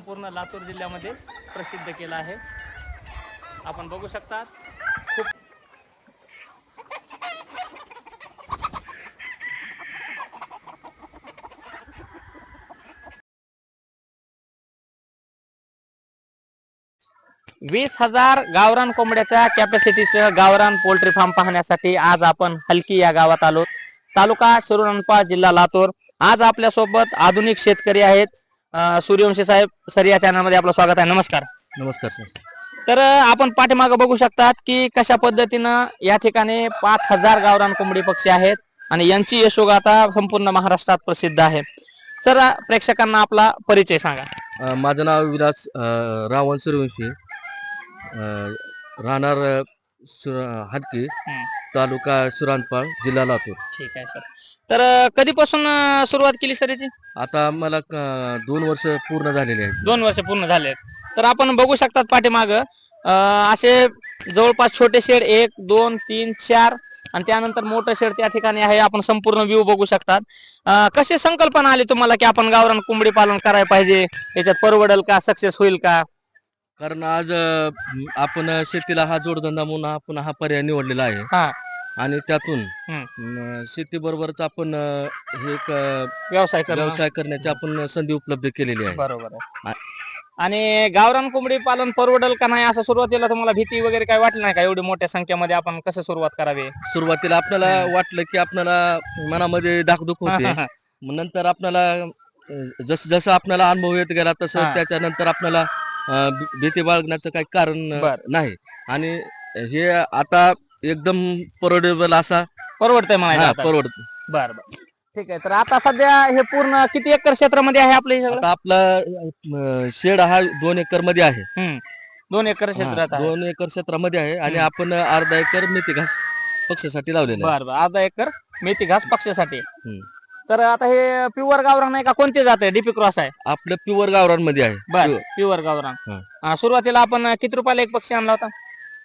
संपूर्ण लातूर जिल्ह्यामध्ये प्रसिद्ध केला आहे. आपण बघू शकता खूप 20,000 गावरान कोंबड्याच्या कॅपॅसिटीचं गावरान पोल्ट्री फार्म पाहण्यासाठी आज आपण हलकी या गावात आलो. तालुका शिरूरनपाळ, जिल्हा लातूर. आज आपल्या सोबत आधुनिक शेतकरी आहेत. सूर्यवंशी साहेब सर, या चॅनल मध्ये आपलं स्वागत आहे. नमस्कार. नमस्कार सर. तर आपण पाठीमागे बघू शकतात की कशा पद्धतीनं या ठिकाणी 5,000 गावरान कोंबडी पक्षी आहेत आणि यांची यशोगाथा संपूर्ण महाराष्ट्रात प्रसिद्ध आहे. सर, प्रेक्षकांना आपला परिचय सांगा. माझं नाव विलास रावण सूर्यवंशी, राहणार हटकी, तालुका शिरूरनपाळ, जिल्हा लातूर. ठीक आहे सर. तर कधीपासून सुरुवात केली सर याची? आता मला 2 वर्ष पूर्ण झालेले आहेत. 2 वर्ष पूर्ण झाले. तर आपण बघू शकतात पाठीमाग असे जवळपास छोटे शेड 1, 2, 3, 4 आणि त्यानंतर मोठं शेड त्या ठिकाणी आहे. आपण संपूर्ण व्ह्यू बघू शकतात. कशी संकल्पना आली तुम्हाला की आपण गावरान कोंबडी पालन करायला पाहिजे, याच्यात परवडेल का, सक्सेस होईल का? कारण आज आपण शेतीला हा जोडधंदा म्हणून आपण हा पर्याय निवडलेला आहे आणि त्यातून शेती बरोबरच आपण हे एक व्यवसाय करण्याची आपण संधी उपलब्ध केलेली आहे. बरोबर आहे. आणि गावरान कोंबडी पालन परवडेल का नाही असं सुरुवातीला तुम्हाला भीती वगैरे काय वाटली नाही का? एवढी मोठ्या संख्येमध्ये आपण कसं सुरुवात करावी? सुरुवातीला आपल्याला वाटलं की आपल्याला मनामध्ये धाकधूक होते. नंतर आपल्याला जसं जसं आपल्याला अनुभव येत गेला तसं त्याच्यानंतर आपल्याला भीती बाळगण्याचं काही कारण नाही. आणि हे आता एकदम परवडेबल असा परवडतंय म्हणायला. परवडत. बर बर, ठीक आहे. तर आता सध्या हे पूर्ण किती एकर क्षेत्रामध्ये आहे आपलं हे सगळं? आता आपला शेड हा 2 एकर मध्ये आहे. 2 एकर क्षेत्रात आहे. 2 एकर क्षेत्रामध्ये आहे आणि आपण अर्धा एकर मेथी घास पक्षासाठी लावलेला आहे. बरं, अर्धा एकर मेथी घास पक्षासाठी. तर आता हे प्युअर गावरान आहे का कोणते जात आहे? डीपी क्रॉस आहे? आपलं प्युअर गावरान मध्ये आहे. बर, प्युअर गावरान. सुरुवातीला आपण किती रुपयाला एक पक्षी आणला होता?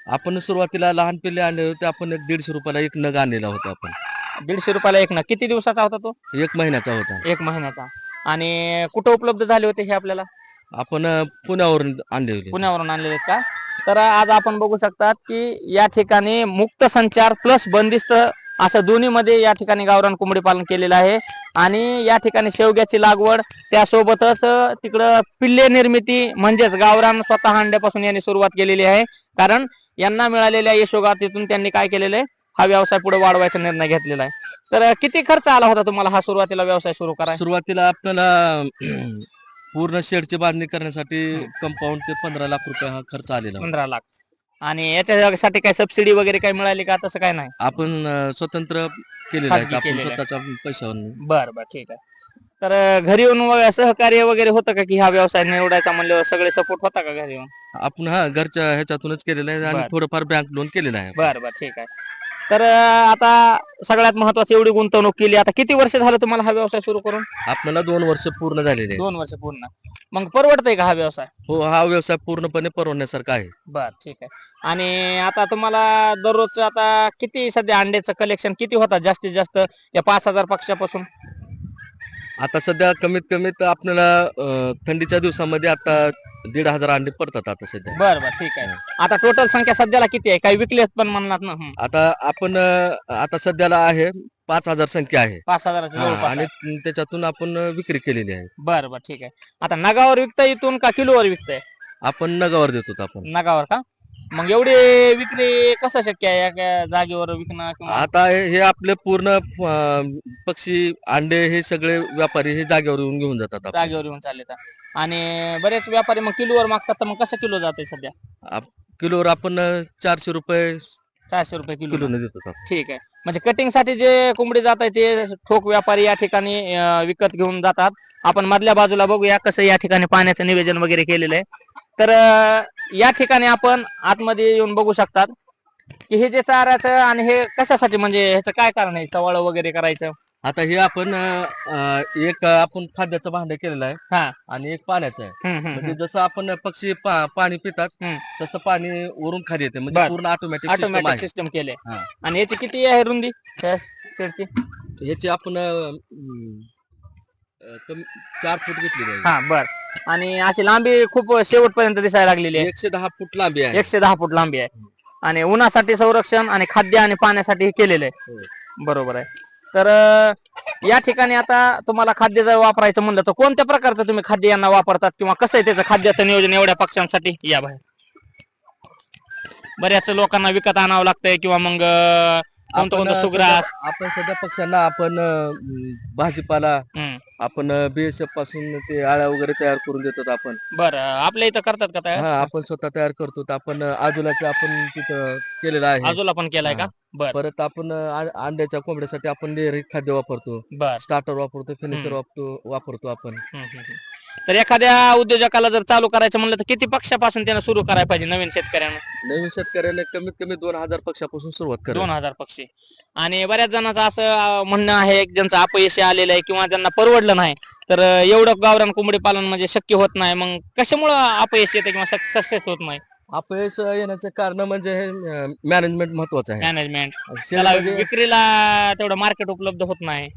आपण सुरुवातीला लहान पिल्ले आणले होते. आपण 150 रुपयाला एक नग आणलेला होता. आपण 150 रुपयाला एक ना. किती दिवसाचा होता तो? 1 महिन्याचा होता. 1 महिन्याचा. आणि कुठं उपलब्ध झाले होते हे आपल्याला? आपण पुण्यावरून आणले होते. पुण्यावरून आणलेले का? तर आज आपण बघू शकतात की या ठिकाणी मुक्त संचार प्लस बंदिस्त असं दोन्ही मध्ये या ठिकाणी गावरान कोंबडी पालन केलेलं आहे. आणि या ठिकाणी शेवग्याची लागवड, त्यासोबतच तिकडं पिल्ले निर्मिती म्हणजेच गावरान स्वतः अंड्यापासून यांनी सुरुवात केलेली आहे. कारण यांना मिळालेल्या यशोगाथेतून त्यांनी काय केलेलं आहे, हा व्यवसाय पुढे वाढवायचा निर्णय घेतलेला आहे. तर किती खर्च आला होता तुम्हाला हा सुरुवातीला व्यवसाय सुरू करायला? सुरुवातीला आपल्याला पूर्ण शेडची बांधणी करण्यासाठी कंपाऊंड ते 15 लाख रुपये हा खर्च आलेला. 15 लाख. आणि याच्यासाठी काय सबसिडी वगैरे काय मिळाली का? तसं काय नाही, आपण स्वतंत्र केलेलं आहे. आपण स्वतःच्या पैशावर. बर बर, ठीक आहे. तर घरी येऊन सहकार्य वगैरे होतं का की हा व्यवसाय निवडायचा म्हणल्यावर सगळे सपोर्ट होता का घरी येऊन? आपण घरच्या ह्याच्यातूनच केलेलं आहे आणि थोडंफार बँक लोन केलेलं आहे. बर बर, ठीक आहे. तर आता सगळ्यात महत्वाची एवढी गुंतवणूक केली, आता किती वर्ष झालं तुम्हाला हा व्यवसाय सुरू करून? आपल्याला 2 वर्ष पूर्ण झालेले. 2 वर्ष पूर्ण. मग परवडतंय का हा व्यवसाय? हो, हा व्यवसाय पूर्णपणे परवडण्यासारखा आहे. बर, ठीक आहे. आणि आता तुम्हाला दररोज आता किती सध्या अंड्याचं कलेक्शन किती होतात जास्तीत जास्त या 5,000 पक्षापासून? आता सध्या कमीत कमीत आपल्याला थंडीच्या दिवसामध्ये आता 1,500 अंडे पडतात आता सध्या. बर बर, ठीक आहे. आता टोटल संख्या सध्याला किती आहे? काही विकलेत पण म्हणलात ना? आता आपण आता सध्याला आहे 5,000 संख्या आहे. 5,000च्या जवळपास आणि त्याच्यातून आपण विक्री केलेली आहे. बर बर, ठीक आहे. आता नगावर विकता इथून का किलोवर विकताय? आपण नगावर देतो. आपण नगावर का? मग एवढी विक्री कसं शक्य आहे या जागेवर विकणं? आता हे आपले पूर्ण पक्षी अंडे हे सगळे व्यापारी हे जागेवर येऊन घेऊन जातात. जागेवर येऊन चालले. आणि बरेच व्यापारी मग किलोवर मागतात, तर मग कसं किलो जाते सध्या? किलोवर आपण 400 रुपये 400 रुपये किलो देतो. ठीक आहे. म्हणजे कटिंग साठी जे कोंबडी जात आहे ते ठोक व्यापारी या ठिकाणी विकत घेऊन जातात. आपण मधल्या बाजूला बघूया कसं या ठिकाणी पाण्याचं नियोजन वगैरे केलेलं आहे. तर या ठिकाणी आपण आतमध्ये येऊन बघू शकतात की हे जे चाऱ्याचं आणि हे कशासाठी, म्हणजे ह्याचं काय कारण आहे चवळ वगैरे करायचं? आता हे आपण एक आपण खाद्याचं भांड केलेलं आहे आणि एक पाण्याचं आहे. म्हणजे जसं आपण पक्षी पाणी पितात तसं पाणी वरून खाली येते. म्हणजे पूर्ण ऑटोमॅटिक सिस्टम केले. आणि याची किती आहे रुंदी शेडची? याची आपण कमी 4 फूट घेतली पाहिजे. हा बर. आणि अशी लांबी खूप शेवटपर्यंत दिसायला लागलेली आहे. 110 फूट लांबी आहे. 110 फूट लांबी आहे. आणि उन्हासाठी संरक्षण आणि खाद्य आणि पाण्यासाठी हे केलेलं आहे. बरोबर आहे. तर या ठिकाणी आता तुम्हाला खाद्य जर वापरायचं म्हणलं तर कोणत्या प्रकारचं तुम्ही खाद्य यांना वापरतात किंवा कसं आहे त्याचं खाद्याचं नियोजन एवढ्या पक्ष्यांसाठी? या बाहेर बऱ्याच लोकांना विकत आणावं लागतंय किंवा मग कोणतं सुग्रास. आपण सध्या पक्ष्यांना आपण भाजीपाला आपण बीएसएफ पासून ते आळ्या वगैरे तयार करून देतात आपण. बरं, आपल्या इथं करतात का तयार? हा, आपण स्वतः तयार करतो. आपण आजूलाचं आपण तिथं केलेलं आहे. आजूला पण केलाय का? बर. परत आपण अंड्याच्या कोंबड्यासाठी आपण डेअरी खाद्य वापरतो. बर. स्टार्टर वापरतो, फिनिशर वापरतो आपण. तर एखाद्या उद्योजकाला जर चालू करायचं म्हणलं तर किती पक्षापासून त्यानं सुरू करायला पाहिजे नवीन शेतकऱ्यांना? नवीन शेतकऱ्याला कमीत कमी 2000 पक्षापासून सुरुवात करा. 2000 पक्षी. आणि बऱ्याच जणांचं असं म्हणणं आहे ज्यांचं अपयश आलेलं आहे किंवा ज्यांना परवडलं नाही तर एवढं गावरान कोंबडी पालन म्हणजे शक्य होत नाही. मग कशामुळं अपयश येतं किंवा सक्सेस होत नाही? अपयश येण्याचं कारण म्हणजे मॅनेजमेंट महत्वाचं आहे. मॅनेजमेंट. त्याला विक्रीला तेवढं मार्केट उपलब्ध होत नाही.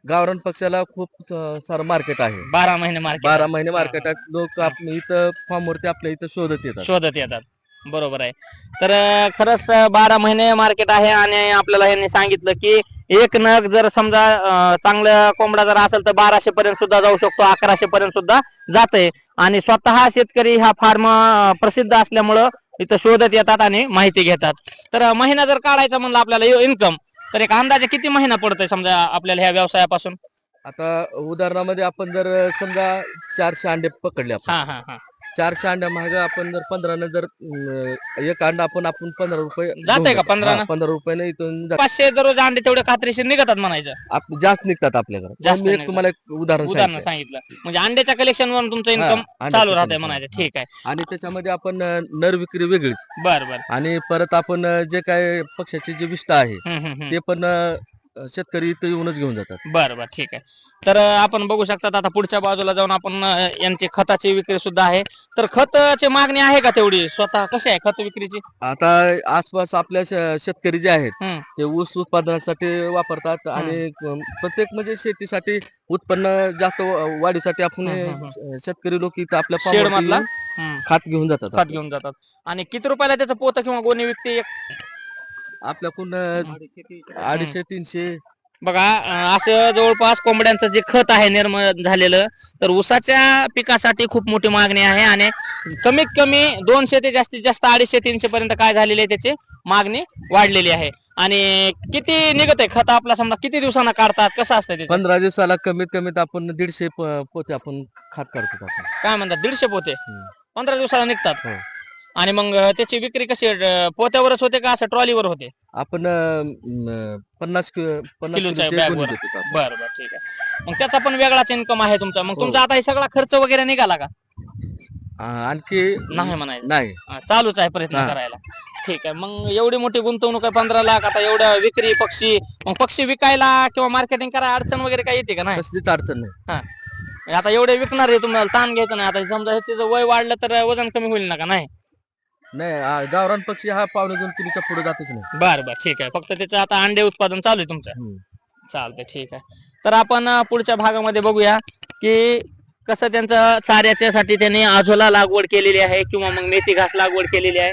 गावरान पक्षाला खूप सारं मार्केट आहे. 12 महिने मार्केट. 12 महिने मार्केट आहे. लोक इथं फार्मवरती आपल्या इथं शोधत येतात. बरोबर आहे. तर खरंच 12 महिने मार्केट आहे. आणि आपल्याला यांनी सांगितलं की एक नग जर समजा चांगला कोंबडा जर असेल तर 1200 पर्यंत सुद्धा जाऊ शकतो, 1100 पर्यंत सुद्धा जाते. आणि स्वतः शेतकरी हा फार्म प्रसिद्ध असल्यामुळं इथं शोधत येतात आणि माहिती घेतात. तर महिना जर काढायचा म्हणलं आपल्याला इन्कम तर एक अंदाजे किती महिना पडतोय समजा आपल्याला ह्या व्यवसायापासून? आता उदाहरणामध्ये आपण जर समजा 400 अंडे पकडले आपण. हा हा हा. 400 अंड्या मागे आपण जर 15 जर एक अंडा आपण 15 रुपये जाते का? 15 रुपयाने इथून 500 दररोज अंडे तेवढे खात्रीशीर निघतात म्हणायचं. जास्त निघतात आपल्याकडे. जास्त मी एक तुम्हाला एक उदाहरण सांगितलं म्हणजे अंड्याच्या कलेक्शन वरून तुमचं इन्कम चालू राहतंय म्हणायचं. ठीक आहे. आणि त्याच्यामध्ये आपण नर विक्री वेगळीच. बर बर. आणि परत आपण जे काय पक्षाची जे विष्ठा आहे ते पण शेतकरी इथं येऊनच घेऊन जातात. बर बर. ठीक आहे. तर आपण बघू शकतात आता पुढच्या बाजूला जाऊन आपण यांची खताची विक्री सुद्धा आहे. तर खताची मागणी आहे का तेवढी? स्वतः कशी आहे खत विक्रीची? आता आसपास आपल्या शेतकरी जे आहेत ते ऊस उत्पादनासाठी वापरतात. आणि प्रत्येक म्हणजे शेतीसाठी उत्पन्न जास्त वाढीसाठी आपण शेतकरी लोक इथं आपल्या शेड मधला खात घेऊन जातात. आणि किती रुपयाला त्याचं पोतं किंवा गोणी विकते? आपल्याकडून 250-300. बघा असं जवळपास कोंबड्यांचं जे खत आहे निर्माण झालेलं तर ऊसाच्या पिकासाठी खूप मोठी मागणी आहे. आणि कमीत कमी 200 ते जास्तीत जास्त 250-300 पर्यंत काय झालेली आहे त्याची मागणी वाढलेली आहे. आणि किती निघत आहे खत आपला समजा किती दिवसांना काढतात? कसं असतं ते? 15 दिवसाला कमीत कमीत आपण 150 पोते आपण खात काढतो. आपण काय म्हणतात 150 पोते 15 दिवसाला निघतात? आणि मग त्याची विक्री कशी पोत्यावरच होते का असं ट्रॉलीवर होते? आपण 50 किलोच्या बॅगवर. बरं बरं. ठीक आहे. मग त्याचा पण वेगळाच इन्कम आहे तुमचा. मग तुमचा आता हे सगळा खर्च वगैरे निघाला का? आणखी नाही म्हणायचं. नाही, चालूच आहे प्रयत्न करायला. ठीक आहे. मग एवढी मोठी गुंतवणूक आहे 15 लाख. आता एवढं विक्री पक्षी मग पक्षी विकायला किंवा मार्केटिंग करायला अडचण वगैरे काही येते का? नाही, कसलीच अडचण नाही. आता एवढे विकणार आहे तुम्हाला ताण घ्यायचं नाही. आता समजा त्याचं वय वाढलं तर वजन कमी होईल ना का? नाही नाही, गावरान पक्षी हा 1.5 किलोच्या पुढे जातच नाही. बरं बरं. ठीक आहे. फक्त त्याचं आता अंडे उत्पादन चालू आहे तुमचं. चालतंय. ठीक आहे. तर आपण पुढच्या भागामध्ये बघूया की कसं त्यांचं चाऱ्याच्यासाठी त्यांनी आझोला लागवड केलेली आहे किंवा मग मेथी घास लागवड केलेली आहे.